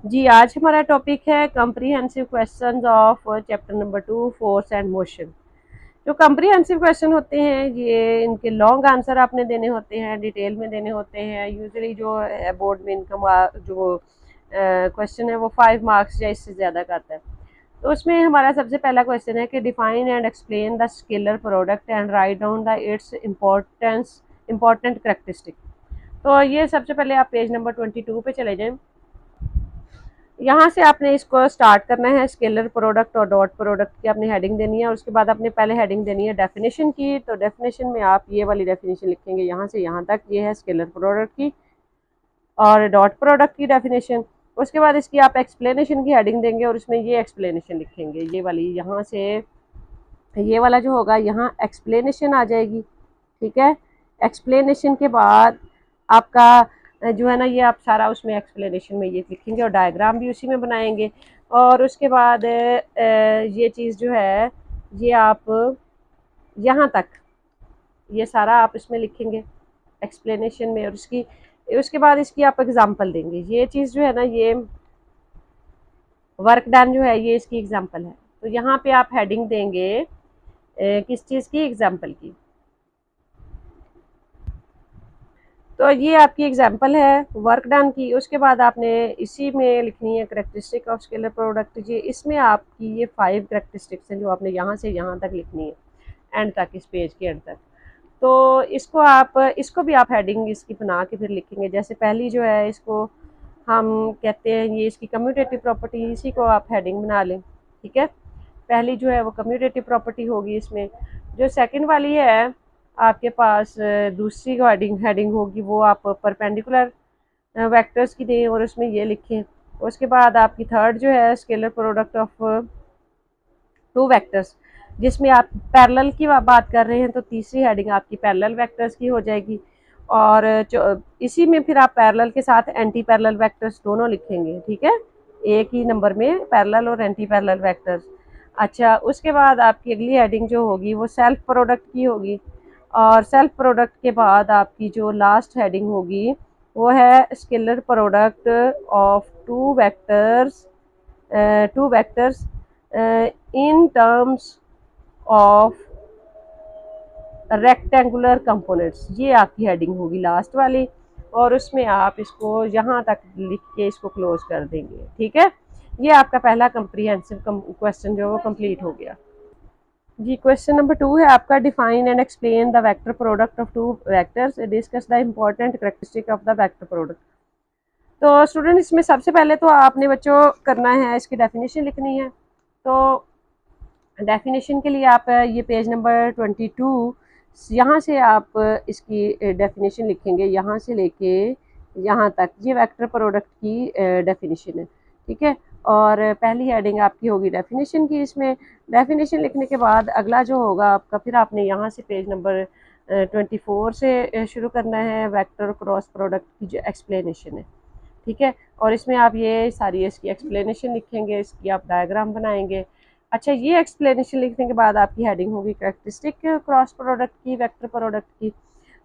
जी, आज हमारा टॉपिक है comprehensive questions of chapter number 2 force and motion. जो कम्प्रीहेंसिव क्वेश्चन होते हैं ये इनके लॉन्ग आंसर आपने देने होते हैं, डिटेल में देने होते हैं। यूजुअली जो बोर्ड में इनका जो क्वेश्चन है वो 5 मार्क्स या इससे ज़्यादा का आता है। तो उसमें हमारा सबसे पहला क्वेश्चन है कि define and explain the scalar product and write down the it's important characteristic. तो ये सबसे पहले आप पेज नंबर 22 पे चले जाएं। यहाँ से आपने इसको स्टार्ट करना है। स्केलर प्रोडक्ट और डॉट प्रोडक्ट की आपने हेडिंग देनी है और उसके बाद आपने पहले हेडिंग देनी है डेफिनेशन की। तो डेफिनेशन में आप ये वाली डेफिनेशन लिखेंगे यहाँ से यहाँ तक, ये है स्केलर प्रोडक्ट की और डॉट प्रोडक्ट की डेफिनेशन। उसके बाद इसकी आप एक्सप्लेनेशन की हेडिंग देंगे और उसमें ये एक्सप्लेनेशन लिखेंगे, ये वाली यहाँ से ये वाला जो होगा यहाँ एक्सप्लेनेशन आ जाएगी। ठीक है, एक्सप्लेनेशन के बाद आपका जो है ना ये आप सारा उसमें एक्सप्लेनेशन में ये लिखेंगे और डायग्राम भी उसी में बनाएंगे। और उसके बाद ये चीज़ जो है ये आप यहाँ तक ये सारा आप इसमें लिखेंगे एक्सप्लेनेशन में। और उसके बाद इसकी आप एग्जांपल देंगे। ये चीज़ जो है ना ये वर्क डन जो है ये इसकी एग्जांपल है। तो यहाँ पे आप हेडिंग देंगे किस चीज़ की, एग्जांपल की। तो ये आपकी एग्जांपल है वर्क डन की। उसके बाद आपने इसी में लिखनी है करेक्टरिस्टिक ऑफ स्केलर प्रोडक्ट। ये इसमें आपकी ये 5 करेक्टरिस्टिक्स हैं जो आपने यहाँ से यहाँ तक लिखनी है, एंड तक, इस पेज के एंड तक। तो इसको भी आप हेडिंग इसकी बना के फिर लिखेंगे। जैसे पहली जो है इसको हम कहते हैं ये इसकी कम्यूटेटिव प्रॉपर्टी, इसी को आप हेडिंग बना लें। ठीक है, पहली जो है वो कम्यूटेटिव प्रॉपर्टी होगी इसमें। जो सेकंड वाली है आपके पास दूसरी हेडिंग होगी वो आप परपेंडिकुलर वेक्टर्स की दें और उसमें ये लिखें। उसके बाद आपकी थर्ड जो है स्केलर प्रोडक्ट ऑफ 2 वेक्टर्स, जिसमें आप पैरेलल की बात कर रहे हैं तो तीसरी हेडिंग आपकी पैरेलल वेक्टर्स की हो जाएगी। और इसी में फिर आप पैरेलल के साथ एंटी पैरेलल वेक्टर्स दोनों लिखेंगे। ठीक है, एक ही नंबर में पैरेलल और एंटी पैरेलल वेक्टर्स। अच्छा, उसके बाद आपकी अगली हेडिंग जो होगी वो सेल्फ प्रोडक्ट की होगी। और सेल्फ प्रोडक्ट के बाद आपकी जो लास्ट हेडिंग होगी वो है scalar product of 2 vectors in terms of rectangular components. ये आपकी हेडिंग होगी लास्ट वाली और उसमें आप इसको यहाँ तक लिख के इसको क्लोज कर देंगे। ठीक है, ये आपका पहला कम्प्रीहेंसिव क्वेश्चन जो वो कंप्लीट हो गया। जी, क्वेश्चन नंबर 2 है आपका define and explain the vector product of 2 vectors, discuss the important characteristic of the vector product. तो स्टूडेंट इसमें सबसे पहले तो आपने बच्चों करना है इसकी डेफिनेशन लिखनी है। तो डेफिनेशन के लिए आप ये पेज नंबर 22 यहाँ से आप इसकी डेफिनेशन लिखेंगे, यहाँ से लेके यहाँ तक ये वेक्टर प्रोडक्ट की डेफिनेशन है। ठीक है, और पहली हेडिंग आपकी होगी डेफिनेशन की। इसमें डेफिनेशन लिखने के बाद अगला जो होगा आपका, फिर आपने यहाँ से पेज नंबर 24 से शुरू करना है वेक्टर क्रॉस प्रोडक्ट की जो एक्सप्लेनेशन है। ठीक है, और इसमें आप ये सारी इसकी एक्सप्लेनेशन लिखेंगे, इसकी आप डायग्राम बनाएंगे। अच्छा, ये एक्सप्लेनेशन लिखने के बाद आपकी हेडिंग होगी कैरेक्टरिस्टिक क्रॉस प्रोडक्ट की, वेक्टर प्रोडक्ट की।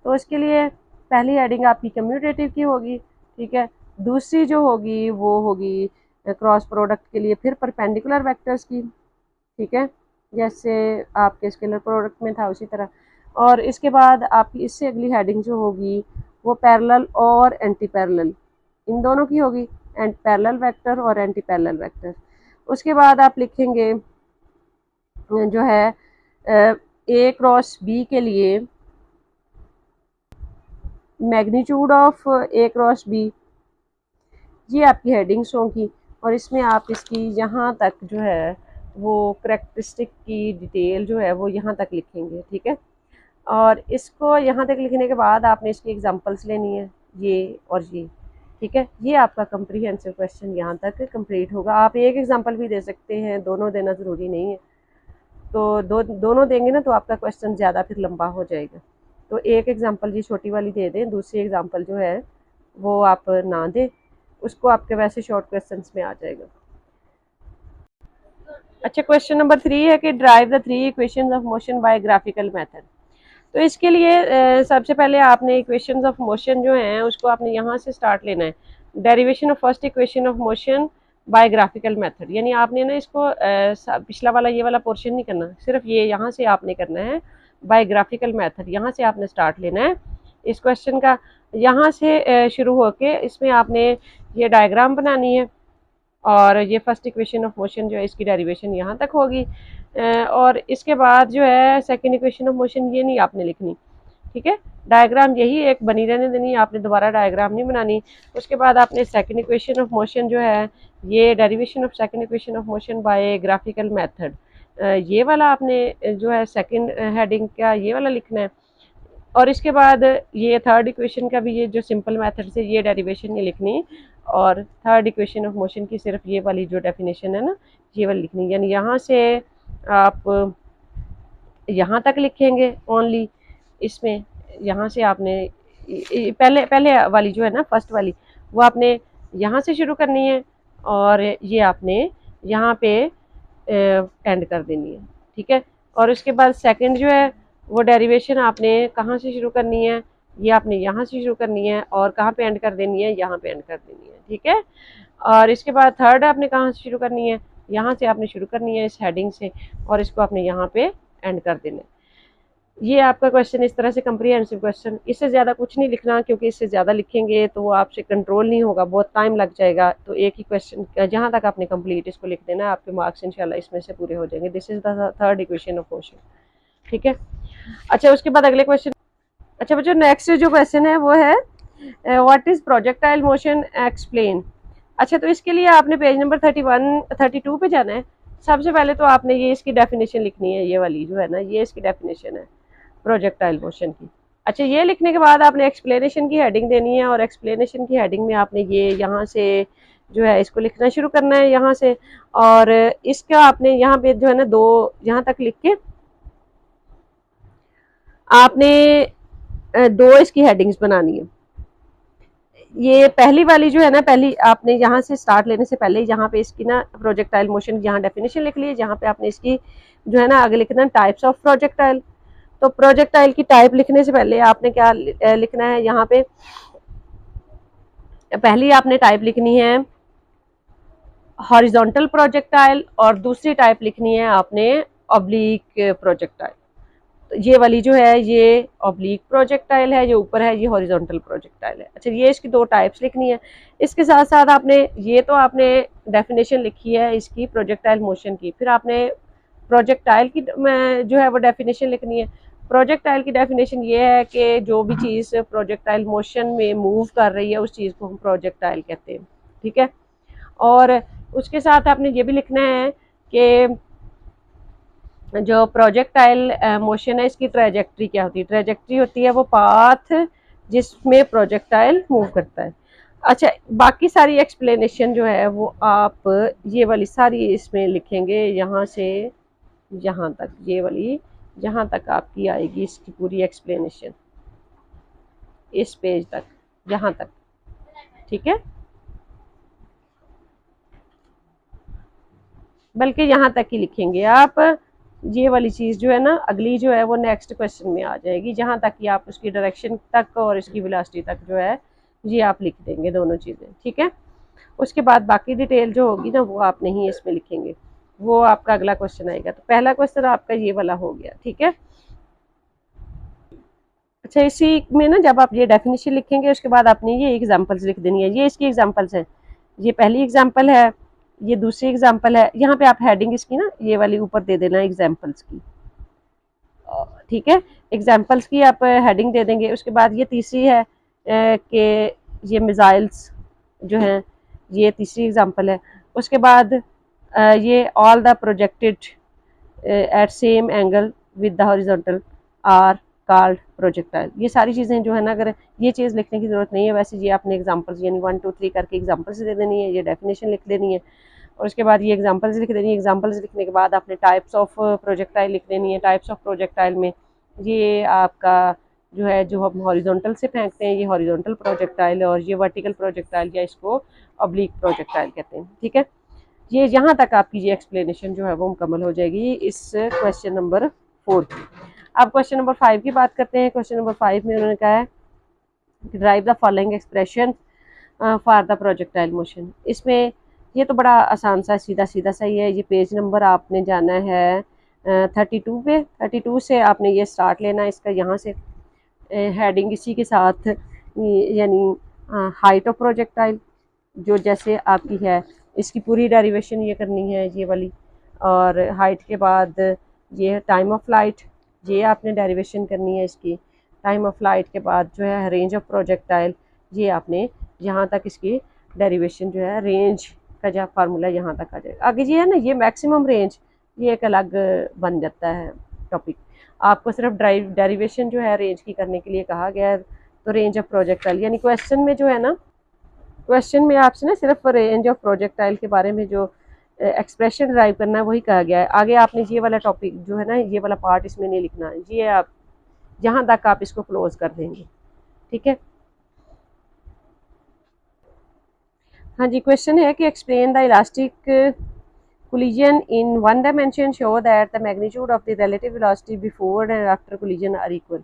तो इसके लिए पहली हेडिंग आपकी कम्यूटेटिव की होगी। ठीक है, दूसरी जो होगी वो होगी क्रॉस प्रोडक्ट के लिए फिर परपेंडिकुलर वेक्टर्स की। ठीक है, जैसे आपके स्केलर प्रोडक्ट में था उसी तरह। और इसके बाद आपकी इससे अगली हेडिंग जो होगी वो पैरेलल और एंटी पैरेलल, इन दोनों की होगी, एंड पैरेलल वेक्टर और एंटी पैरेलल वेक्टर। उसके बाद आप लिखेंगे जो है ए क्रॉस बी के लिए magnitude of A cross B, ये आपकी हेडिंग्स होंगी। और इसमें आप इसकी यहाँ तक जो है वो करेक्टरिस्टिक की डिटेल जो है वो यहाँ तक लिखेंगे। ठीक है, और इसको यहाँ तक लिखने के बाद आपने इसकी एग्जांपल्स लेनी है, ये और ये। ठीक है, ये आपका कम्प्रीहेंसिव क्वेश्चन यहाँ तक कंप्लीट होगा। आप एक एग्जांपल भी दे सकते हैं, दोनों देना ज़रूरी नहीं है। तो दोनों देंगे ना तो आपका क्वेश्चन ज़्यादा फिर लंबा हो जाएगा। तो एक एग्जांपल जी छोटी वाली दे दें, दूसरी एग्जांपल जो है वो आप ना दें, उसको आपके वैसे शॉर्ट क्वेश्चंस में आ जाएगा। अच्छा, क्वेश्चन नंबर 3 है कि derive the 3 equations of motion by graphical method. तो इसके लिए सबसे पहले आपने इक्वेशंस ऑफ मोशन जो हैं उसको आपने यहाँ से स्टार्ट लेना है। Derivation of first equation of motion by graphical method, यानी आपने ना इसको पिछला वाला ये वाला पोर्शन नहीं करना, सिर्फ ये यहाँ से आपने करना है बाय ग्राफिकल मेथड, यहाँ से आपने स्टार्ट लेना है इस क्वेश्चन का, यहाँ से शुरू होके इसमें आपने ये डायग्राम बनानी है और ये फर्स्ट इक्वेशन ऑफ मोशन जो है इसकी डेरिवेशन यहाँ तक होगी, और इसके बाद जो है सेकंड इक्वेशन ऑफ मोशन ये नहीं आपने लिखनी, ठीक है, डायग्राम यही एक बनी रहने देनी, आपने दोबारा डायग्राम नहीं बनानी। उसके बाद आपने सेकंड इक्वेशन ऑफ मोशन जो है ये derivation of second equation of motion by graphical method, ये वाला आपने जो है सेकंड हेडिंग का ये वाला लिखना है, और इसके बाद ये थर्ड इक्वेशन का भी ये जो सिंपल मेथड से ये डेरिवेशन ये लिखनी, और थर्ड इक्वेशन ऑफ मोशन की सिर्फ ये वाली जो डेफिनेशन है ना ये वाली लिखनी, यानी यहाँ से आप यहाँ तक लिखेंगे ओनली, इसमें यहाँ से आपने पहले वाली जो है ना फर्स्ट वाली वो आपने यहाँ से शुरू करनी है और ये आपने यहाँ पे एंड कर देनी है, ठीक है। और उसके बाद सेकंड जो है वो डेरिवेशन आपने कहाँ से शुरू करनी है, ये आपने यहाँ से शुरू करनी है और कहाँ पे एंड कर देनी है, यहाँ पे एंड कर देनी है, ठीक है। और इसके बाद थर्ड आपने कहाँ से शुरू करनी है, यहाँ से आपने शुरू करनी है इस हेडिंग से, और इसको आपने यहाँ पे एंड कर देना है। ये आपका क्वेश्चन इस तरह से कंप्रीहेंसिव क्वेश्चन, इससे ज़्यादा कुछ नहीं लिखना, क्योंकि इससे ज़्यादा लिखेंगे तो वो आपसे कंट्रोल नहीं होगा, बहुत टाइम लग जाएगा। तो एक ही क्वेश्चन जहाँ तक आपने कंप्लीट इसको लिख देना है, आपके मार्क्स इंशाल्लाह इसमें से पूरे हो जाएंगे। This is the third equation of motion, ठीक है। अच्छा, उसके बाद अगले क्वेश्चन, अच्छा बच्चों नेक्स्ट जो क्वेश्चन है वो है what is projectile motion explain. अच्छा, तो इसके लिए आपने पेज नंबर 32 पे जाना है। सबसे पहले तो आपने ये इसकी डेफिनेशन लिखनी है, ये वाली जो है ना ये इसकी डेफिनेशन है प्रोजेक्टाइल मोशन की। अच्छा, ये लिखने के बाद आपने एक्सप्लेनेशन की हेडिंग देनी है, और एक्सप्लेनेशन की हेडिंग में आपने ये यहाँ से जो है इसको लिखना शुरू करना है यहाँ से, और इसका आपने यहाँ पे जो है ना दो यहाँ तक लिख के आपने दो इसकी हेडिंग्स बनानी है। ये पहली वाली जो है ना, पहली आपने यहाँ से स्टार्ट लेने से पहले यहाँ पे इसकी ना प्रोजेक्टाइल मोशन यहाँ डेफिनेशन लिख ली है, जहाँ पे आपने इसकी जो है ना आगे लिखना टाइप्स ऑफ प्रोजेक्टाइल। तो प्रोजेक्टाइल की टाइप लिखने से पहले आपने क्या लिखना है, यहाँ पे पहली आपने टाइप लिखनी है हॉरिजॉन्टल प्रोजेक्टाइल, और दूसरी टाइप लिखनी है आपने ऑब्लिक प्रोजेक्टाइल। ये वाली जो है ये ऑब्लिक प्रोजेक्टाइल है, जो ऊपर है ये हॉरिजॉन्टल प्रोजेक्टाइल है। अच्छा, ये इसकी दो टाइप्स लिखनी है। इसके साथ साथ आपने ये तो आपने डेफिनेशन लिखी है इसकी प्रोजेक्टाइल मोशन की, फिर आपने प्रोजेक्टाइल की जो है वो डेफिनेशन लिखनी है। प्रोजेक्टाइल की डेफिनेशन ये है कि जो भी चीज़ प्रोजेक्टाइल मोशन में मूव कर रही है उस चीज़ को हम प्रोजेक्टाइल कहते हैं, ठीक है। और उसके साथ आपने ये भी लिखना है कि जो प्रोजेक्टाइल मोशन है इसकी ट्रेजेक्ट्री क्या होती है। ट्रेजेक्ट्री होती है वो पाथ जिसमें प्रोजेक्टाइल मूव करता है। अच्छा, बाकी सारी एक्सप्लेनेशन जो है वो आप ये वाली सारी इसमें लिखेंगे, यहाँ से यहाँ तक, ये वाली जहाँ तक आपकी आएगी इसकी पूरी एक्सप्लेनेशन इस पेज तक, यहाँ तक, ठीक है। बल्कि यहाँ तक ही लिखेंगे आप। ये वाली चीज़ जो है ना अगली जो है वो नेक्स्ट क्वेश्चन में आ जाएगी, जहाँ तक कि आप उसकी डायरेक्शन तक और इसकी वेलोसिटी तक जो है ये आप लिख देंगे दोनों चीज़ें, ठीक है। उसके बाद बाकी डिटेल जो होगी ना वो आप नहीं इसमें लिखेंगे, वो आपका अगला क्वेश्चन आएगा। तो पहला क्वेश्चन आपका ये वाला हो गया, ठीक है। अच्छा, इसी में ना जब आप ये डेफिनेशन लिखेंगे उसके बाद आपने ये एग्जांपल्स लिख देनी है। ये इसकी एग्जांपल्स हैं, ये पहली एग्जांपल है, ये दूसरी एग्जांपल है। यहाँ पे आप हेडिंग इसकी ना ये वाली ऊपर दे देना एग्जांपल्स की, ठीक है। एग्जांपल्स की आप हेडिंग दे देंगे। उसके बाद ये तीसरी है कि ये मिसाइल्स जो हैं, ये तीसरी एग्जांपल है। उसके बाद ये all the projected at same angle with the horizontal are called projectile. ये सारी चीज़ें जो है ना, अगर ये चीज़ लिखने की ज़रूरत नहीं है, वैसे ये आपने एग्जांपल्स यानी 1 2 3 करके एग्जांपल्स दे देनी है, ये डेफिनेशन लिख देनी है, और उसके बाद ये एग्जांपल्स लिख देनी है। एग्जांपल्स लिखने के बाद आपने टाइप्स ऑफ प्रोजेक्टाइल लिख देनी है। टाइप्स ऑफ प्रोजेक्टाइल में ये आपका जो है जो हम हॉरिजॉन्टल से फेंकते हैं ये हॉरिजॉन्टल प्रोजेक्टाइल है, और ये वर्टिकल प्रोजेक्टाइल या इसको ऑब्लिक प्रोजेक्टाइल कहते हैं, ठीक है। ये यहाँ तक आपकी ये एक्सप्लेनेशन जो है वो मुकम्मल हो जाएगी इस क्वेश्चन नंबर 4 की। अब क्वेश्चन नंबर 5 की बात करते हैं। क्वेश्चन नंबर 5 में उन्होंने कहा है drive the following expression for the projectile motion. इसमें ये तो बड़ा आसान सा सीधा सीधा सा ही है। ये पेज नंबर आपने जाना है 32 पे। 32 से आपने ये स्टार्ट लेना है इसका, यहाँ से हेडिंग इसी के साथ, यानी हाइट ऑफ प्रोजेक्टाइल जो जैसे आपकी है, इसकी पूरी डेरिवेशन ये करनी है ये वाली। और हाइट के बाद ये टाइम ऑफ फ्लाइट, ये आपने डेरिवेशन करनी है इसकी। टाइम ऑफ फ्लाइट के बाद जो है रेंज ऑफ प्रोजेक्टाइल, ये आपने यहाँ तक इसकी डेरिवेशन जो है, रेंज का जो फार्मूला यहाँ तक आ जाएगा। आगे ये है ना, ये मैक्सिमम रेंज, ये एक अलग बन जाता है टॉपिक। आपको सिर्फ डेरिवेशन जो है रेंज की करने के लिए कहा गया है। तो रेंज ऑफ प्रोजेक्टाइल, यानी क्वेश्चन में जो है ना, क्वेश्चन में आपसे ना सिर्फ रेंज ऑफ प्रोजेक्टाइल के बारे में जो एक्सप्रेशन ड्राइव करना है वही कहा गया है। आगे आपने ये वाला टॉपिक जो है ना, ये वाला पार्ट इसमें नहीं लिखना है, ये आप जहाँ तक आप इसको क्लोज कर देंगे, ठीक है। हाँ जी, क्वेश्चन है कि explain the elastic collision in one dimension, show that the magnitude of the relative velocity before and after collision are equal।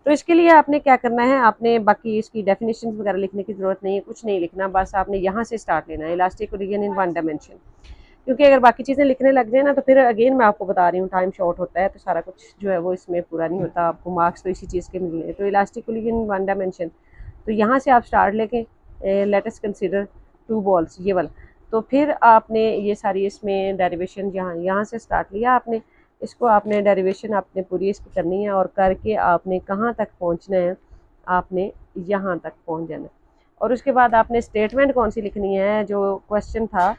तो इसके लिए आपने क्या करना है, आपने बाकी इसकी डेफिनेशन वगैरह लिखने की ज़रूरत नहीं है, कुछ नहीं लिखना, बस आपने यहाँ से स्टार्ट लेना है, elastic collision in one dimension. क्योंकि अगर बाकी चीज़ें लिखने लग जाए ना तो फिर अगेन मैं आपको बता रही हूँ टाइम शॉर्ट होता है, तो सारा कुछ जो है वो इसमें पूरा नहीं होता, आपको मार्क्स तो इसी चीज़ के मिलने हैं। तो elastic collision in one dimension, तो यहाँ से आप स्टार्ट लेके let us consider two balls, ये वाला। तो फिर आपने ये सारी इसमें डेरिवेशन यहाँ से स्टार्ट लिया आपने, इसको आपने डेरिवेशन आपने पूरी इसकी करनी है, और करके आपने कहाँ तक पहुँचना है, आपने यहाँ तक पहुँच जाना है। और उसके बाद आपने स्टेटमेंट कौन सी लिखनी है, जो क्वेश्चन था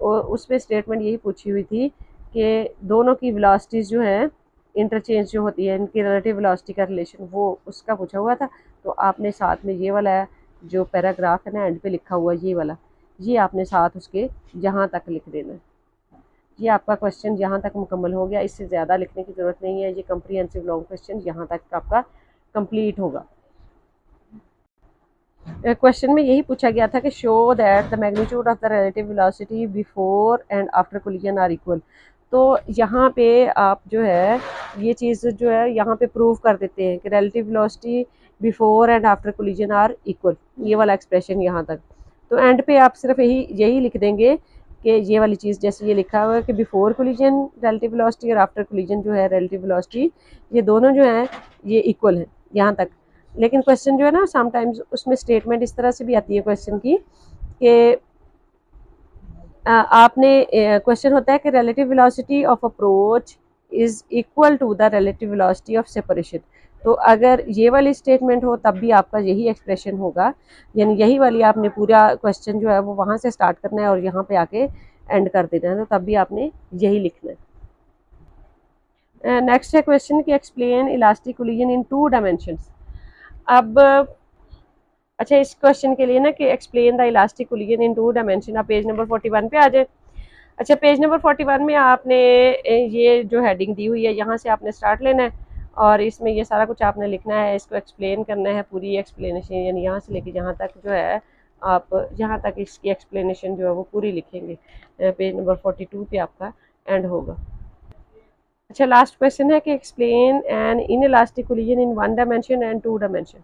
उसमें स्टेटमेंट यही पूछी हुई थी कि दोनों की वेलोसिटीज़ जो है इंटरचेंज जो होती है, इनकी रिलेटिव वेलोसिटी का रिलेशन, वो उसका पूछा हुआ था। तो आपने साथ में ये वाला जो पैराग्राफ है ना एंड पे लिखा हुआ ये वाला, ये आपने साथ उसके यहाँ तक लिख देना है। ये आपका क्वेश्चन यहाँ तक मुकम्मल हो गया, इससे ज़्यादा लिखने की ज़रूरत नहीं है। ये कम्प्रीहेंसिव लॉन्ग क्वेश्चन यहाँ तक आपका कंप्लीट होगा। क्वेश्चन में यही पूछा गया था कि show that the magnitude of the relative velocity before and after collision are equal. तो यहाँ पे आप जो है ये चीज़ जो है यहाँ पे प्रूव कर देते हैं कि relative velocity before and after collision are equal, ये वाला एक्सप्रेशन यहाँ तक। तो एंड पे आप सिर्फ यही लिख देंगे कि ये वाली चीज़, जैसे ये लिखा हुआ है कि बिफोर कोलिजन रिलेटिव वेलोसिटी और आफ्टर कोलिजन जो है रिलेटिव वेलोसिटी, ये दोनों जो हैं ये इक्वल हैं यहाँ तक। लेकिन क्वेश्चन जो है ना समटाइम्स उसमें स्टेटमेंट इस तरह से भी आती है क्वेश्चन की कि आपने क्वेश्चन होता है कि relative velocity of approach is equal to the relative velocity of separation. तो अगर ये वाली स्टेटमेंट हो तब भी आपका यही एक्सप्रेशन होगा, यानी यही वाली आपने पूरा क्वेश्चन जो है वो वहाँ से स्टार्ट करना है और यहाँ पे आके एंड कर देना है, तो तब भी आपने यही लिखना है। नेक्स्ट है क्वेश्चन कि explain elastic collision in two dimensions. अब अच्छा, इस क्वेश्चन के लिए ना कि explain the elastic collision in two dimension, आप पेज नंबर 41 पे आ जाए। अच्छा, पेज नंबर 41 में आपने ये जो हेडिंग दी हुई है यहाँ से आपने स्टार्ट लेना है, और इसमें ये सारा कुछ आपने लिखना है, इसको एक्सप्लेन करना है, पूरी एक्सप्लेनेशन, यानी यहाँ से लेके यहाँ तक जो है आप यहाँ तक इसकी एक्सप्लेनेशन जो है वो पूरी लिखेंगे। पेज नंबर 42 पे आपका एंड होगा। अच्छा, लास्ट क्वेश्चन है कि explain an inelastic collision in one dimension and two dimension.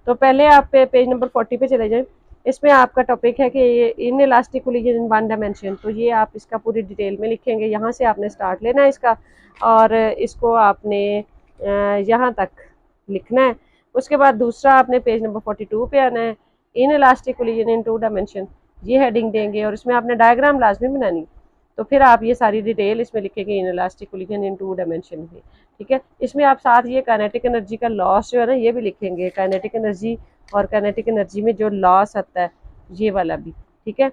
तो पहले आप पेज नंबर 40 पे चले जाएं। इसमें आपका टॉपिक है कि in elastic collision in one dimension, तो ये आप इसका पूरी डिटेल में लिखेंगे। यहाँ से आपने स्टार्ट लेना है इसका, और इसको आपने यहाँ तक लिखना है। उसके बाद दूसरा आपने पेज नंबर 42 पे आना है, inelastic collision in two dimension, ये हेडिंग देंगे, और इसमें आपने डायग्राम लाजमी बनानी। तो फिर आप ये सारी डिटेल इसमें लिखेंगे inelastic collision in two dimension में, ठीक है। इसमें आप साथ ये काइनेटिक एनर्जी का लॉस जो है ना ये भी लिखेंगे, काइनेटिक एनर्जी और काइनेटिक एनर्जी में जो लॉस आता है ये वाला भी, ठीक है।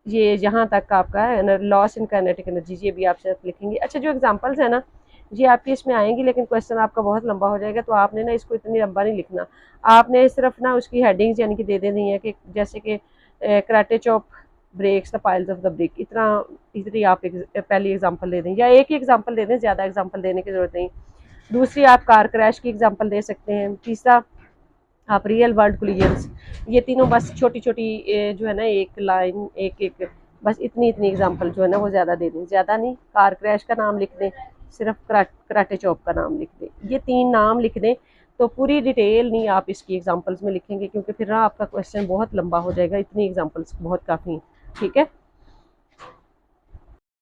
ये यहाँ तक का आपका लॉस इन काइनेटिक एनर्जी, ये भी आप सिर्फ लिखेंगे। अच्छा, जो एग्जांपल्स है ना ये आपकी इसमें आएंगी, लेकिन क्वेश्चन आपका बहुत लंबा हो जाएगा, तो आपने ना इसको इतनी लंबा नहीं लिखना। आपने सिर्फ ना उसकी हेडिंग्स यानी कि दे देनी है कि जैसे कि karate chop breaks the piles of the brick, इतनी आप पहली एग्जांपल दे दें, या एक ही एग्जांपल दे दें, ज़्यादा एग्जांपल देने की ज़रूरत नहीं। दूसरी आप कार क्रैश की एग्जांपल दे सकते हैं। तीसरा आप रियल वर्ल्ड कोलिजन्स, ये तीनों बस छोटी छोटी जो है ना एक लाइन एक बस इतनी एग्जांपल जो है ना वो ज़्यादा दे दें, ज़्यादा नहीं। कार क्रैश का नाम लिख दें, सिर्फ कराटे चॉप का नाम लिख दें, ये 3 नाम लिख दें। तो पूरी डिटेल नहीं आप इसकी एग्जांपल्स में लिखेंगे, क्योंकि फिर ना आपका क्वेश्चन बहुत लंबा हो जाएगा, इतनी एग्जांपल्स बहुत काफ़ी हैं, ठीक है।